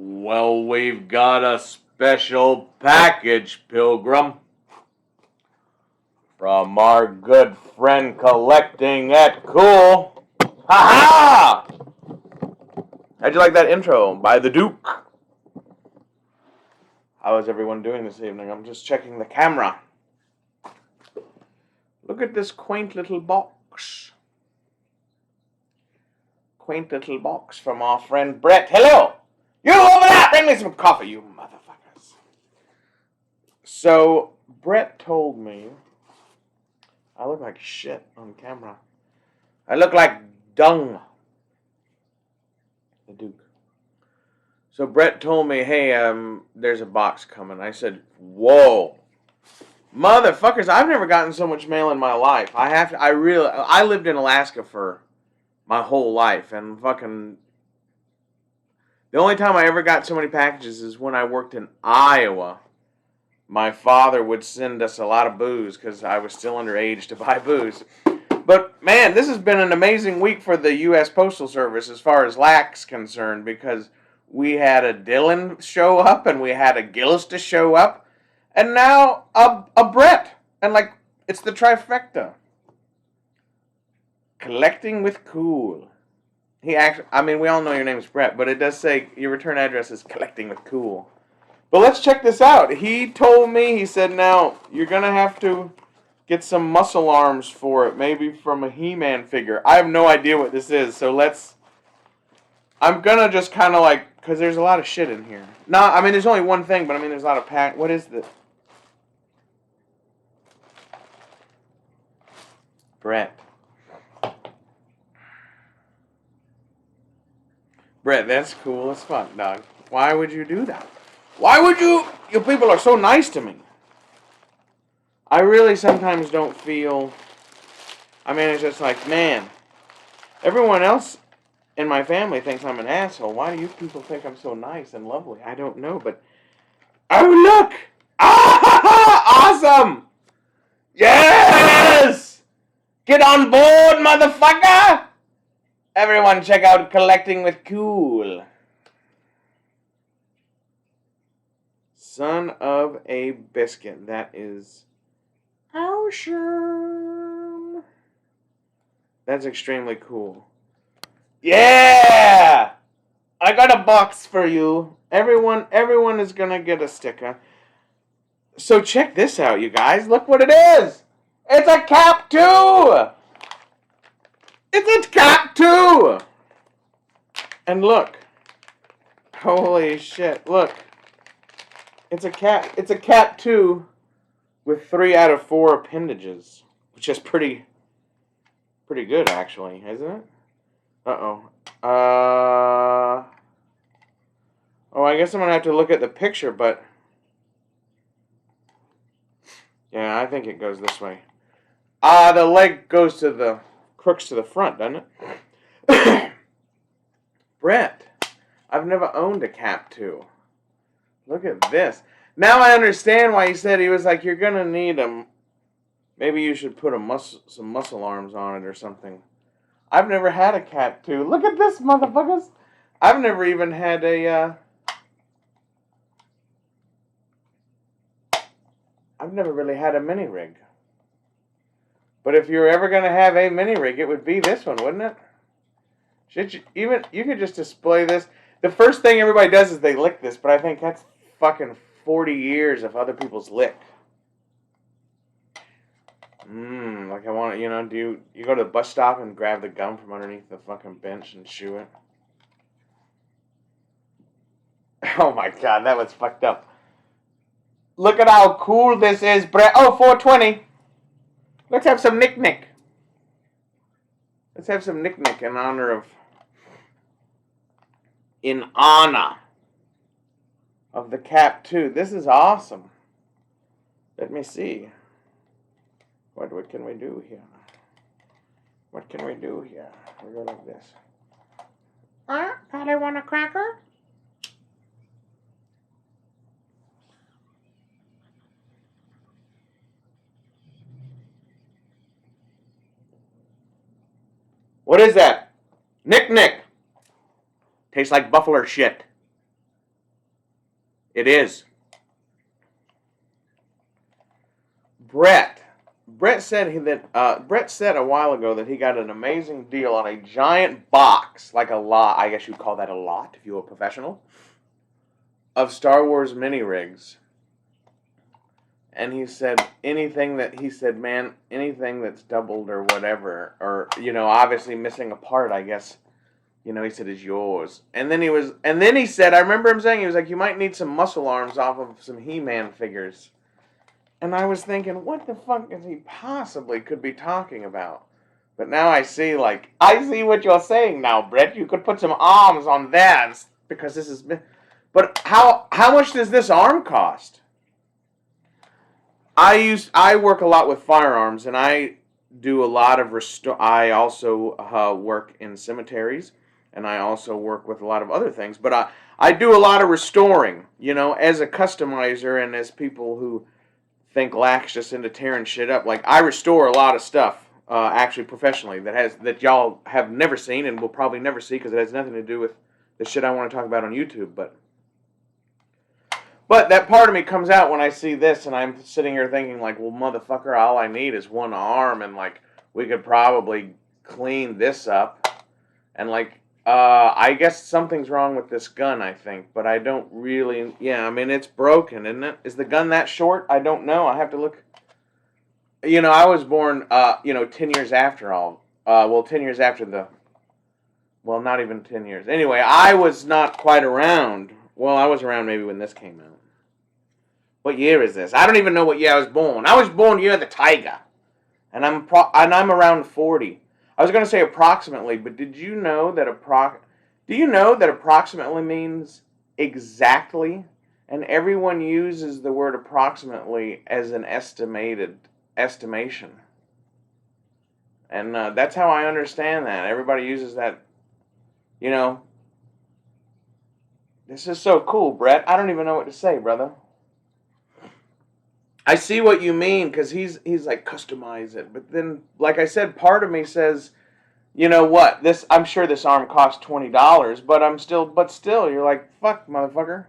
Well, we've got a special package, Pilgrim, from our good friend Collecting at Cool. Ha ha! How'd you like that intro by the Duke? How is everyone doing this evening? I'm just checking the camera. Look at this quaint little box. Quaint little box from our friend Brett. Hello! You over there! Bring me some coffee, you motherfuckers. So, Brett told me I look like shit on camera. I look like dung. The Duke. So Brett told me, hey, there's a box coming. I said, whoa. Motherfuckers, I've never gotten so much mail in my life. I lived in Alaska for my whole life, and fucking the only time I ever got so many packages is when I worked in Iowa. My father would send us a lot of booze because I was still underage to buy booze. But man, this has been an amazing week for the U.S. Postal Service as far as LAC's concerned, because we had a Dylan show up and we had a Gillis to show up, and now a Brett, and like it's the trifecta. Collecting with Cool. He actually, I mean, we all know your name is Brett, but it does say your return address is Collecting with Cool. But let's check this out. He told me, he said, now, you're going to have to get some muscle arms for it, maybe from a He-Man figure. I have no idea what this is, so I'm going to just kind of like, because there's a lot of shit in here. No, I mean, there's only one thing, but I mean, there's a lot of pack. What is this? Brett. Brett, that's cool as fuck, dog. Why would you do that? Why would you? You people are so nice to me. I really sometimes don't feel. I mean, it's just like, man, everyone else in my family thinks I'm an asshole. Why do you people think I'm so nice and lovely? I don't know, but. Oh, look! Ah! Awesome! Yes! Get on board, motherfucker! Everyone check out Collecting with Cool. Son of a biscuit. That is awesome. That's extremely cool. Yeah! I got a box for you. Everyone is gonna get a sticker. So check this out, you guys. Look what it is. It's a cap too. It's a cap too. And look. Holy shit. Look. It's a cap 2 with 3 out of 4 appendages, which is pretty good actually, isn't it? Oh, I guess I'm gonna have to look at the picture, but yeah, I think it goes this way. The leg goes to the crooks to the front, doesn't it? Brett, I've never owned a cap 2. Look at this. Now I understand why he said, he was like, you're going to need them. Maybe you should put some muscle arms on it or something. I've never had a Cat 2. Look at this, motherfuckers. I've never even had I've never really had a mini rig. But if you're ever going to have a mini rig, it would be this one, wouldn't it? You could just display this. The first thing everybody does is they lick this, but I think that's fucking 40 years of other people's lick. Like I want to, do you go to the bus stop and grab the gum from underneath the fucking bench and chew it? Oh my god, that was fucked up. Look at how cool this is, Brett. Oh, 420. Let's have some Nick. Let's have some Nick in honor of the Cap 2. This is awesome. Let me see. What can we do here? What can we do here? We go like this. Patty want a cracker? What is that? Nick. Tastes like buffalo shit. It is. Brett said a while ago that he got an amazing deal on a giant box, like a lot. I guess you'd call that a lot if you were a professional, of Star Wars mini rigs. And he said anything that's doubled or whatever, or obviously missing a part, I guess, he said is yours. And then he said, I remember him saying, he was like, you might need some muscle arms off of some He-Man figures. And I was thinking, what the fuck is he possibly could be talking about? But now I see what you're saying now, Brett. You could put some arms on there because this is. But how much does this arm cost? I work a lot with firearms, and I do a lot of I also work in cemeteries, and I also work with a lot of other things. But I do a lot of restoring, as a customizer and as people who think lax just into tearing shit up. Like, I restore a lot of stuff, actually professionally, that y'all have never seen and will probably never see because it has nothing to do with the shit I want to talk about on YouTube. But that part of me comes out when I see this, and I'm sitting here thinking, like, well, motherfucker, all I need is one arm, and, like, we could probably clean this up. And, like, I guess something's wrong with this gun, I think, but I don't really, it's broken, isn't it? Is the gun that short? I don't know. I have to look. I was born, 10 years after 10 years after not even 10 years. Anyway, I was not quite around. Well, I was around maybe when this came out. What year is this? I don't even know what year I was born. I was born year of the tiger, and I'm around 40. I was going to say approximately, but did you know that approximately means exactly? And everyone uses the word approximately as an estimation. And that's how I understand that. Everybody uses that, This is so cool, Brett. I don't even know what to say, brother. I see what you mean, because he's like, customize it. But then, like I said, part of me says, you know what? I'm sure this arm costs $20, but still, you're like, fuck, motherfucker.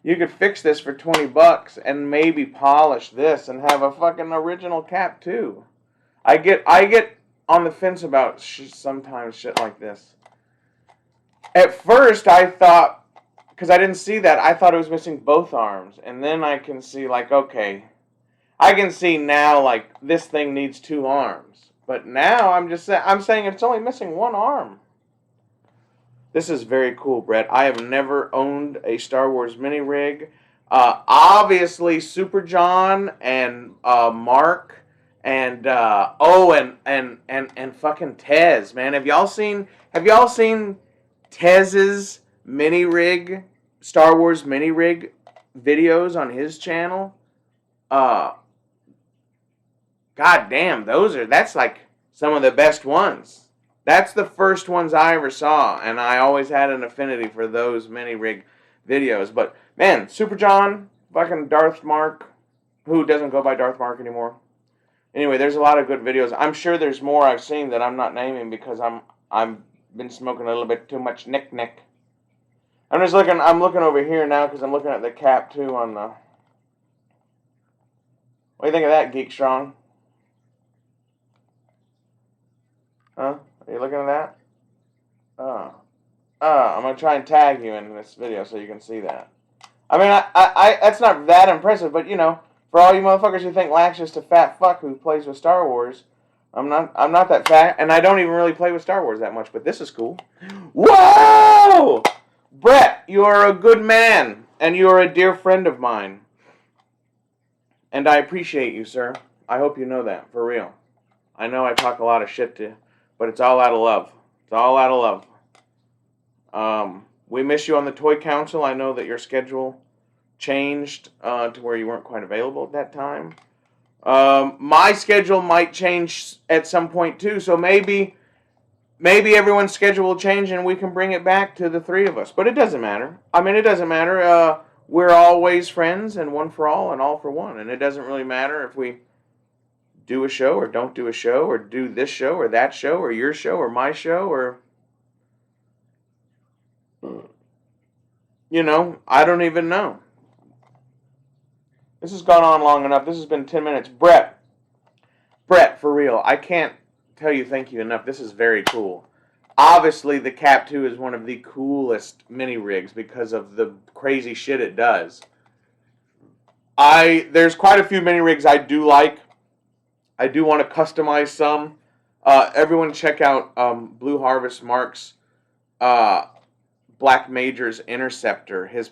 You could fix this for $20 and maybe polish this and have a fucking original cap too. I get on the fence about sometimes shit like this. At first, I thought, because I didn't see that, I thought it was missing both arms, and then I can see, like, okay, I can see now, like, this thing needs two arms. But now I'm saying it's only missing one arm. This is very cool, Brett. I have never owned a Star Wars mini rig. Obviously, Super John and MARC and and fucking Tez, man. Have y'all seen Tez's mini rig, Star Wars mini rig videos on his channel? God damn, that's like some of the best ones. That's the first ones I ever saw, and I always had an affinity for those mini rig videos. But man, Super John, fucking Darth Mark, who doesn't go by Darth Mark anymore. Anyway, there's a lot of good videos. I'm sure there's more I've seen that I'm not naming because I've been smoking a little bit too much Nick. I'm looking over here now because I'm looking at the cap too on the. What do you think of that, Geek Strong? Huh? Are you looking at that? I'm going to try and tag you in this video so you can see that. I mean, I that's not that impressive, but, for all you motherfuckers who think Lack's just a fat fuck who plays with Star Wars, I'm not that fat, and I don't even really play with Star Wars that much, but this is cool. Whoa! Brett, you are a good man, and you are a dear friend of mine. And I appreciate you, sir. I hope you know that, for real. I know I talk a lot of shit to you, but it's all out of love. It's all out of love. We miss you on the Toy Council. I know that your schedule changed to where you weren't quite available at that time. My schedule might change at some point too, so maybe everyone's schedule will change and we can bring it back to the three of us. But it doesn't matter. I mean, it doesn't matter. We're always friends, and one for all and all for one. And it doesn't really matter if we do a show or don't do a show or do this show or that show or your show or my show or, I don't even know. This has gone on long enough. This has been 10 minutes. Brett, for real, I can't tell you thank you enough. This is very cool. Obviously, the Cap 2 is one of the coolest mini rigs because of the crazy shit it does. There's quite a few mini rigs I do like. I do want to customize some. Everyone check out Blue Harvest MARC's Black Major's Interceptor, his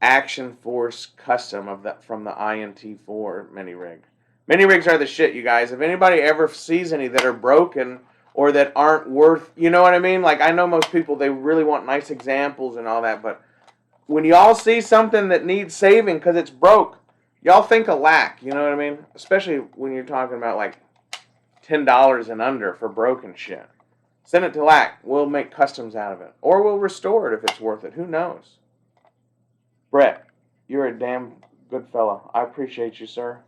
Action Force custom of that from the INT4 mini rig. Mini rigs are the shit, you guys. If anybody ever sees any that are broken or that aren't worth, you know what I mean? Like, I know most people, they really want nice examples and all that, but when y'all see something that needs saving because it's broke, y'all think a lack, you know what I mean? Especially when you're talking about like $10 and under for broken shit. Send it to LAC. We'll make customs out of it. Or we'll restore it if it's worth it. Who knows? Brett, you're a damn good fella. I appreciate you, sir.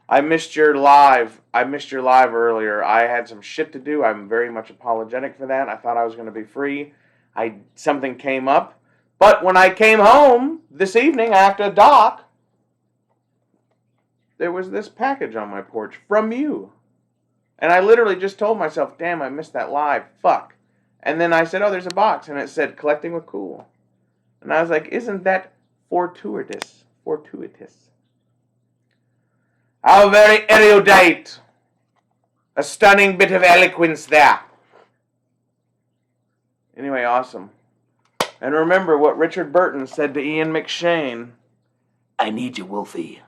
I missed your live. Earlier. I had some shit to do. I'm very much apologetic for that. I thought I was going to be free. Something came up. But when I came home this evening after dock, there was this package on my porch from you. And I literally just told myself, damn, I missed that live. Fuck. And then I said, oh, there's a box. And it said, collecting with cool. And I was like, isn't that fortuitous? How very erudite. A stunning bit of eloquence there. Anyway, awesome. And remember what Richard Burton said to Ian McShane. I need you, Wolfie.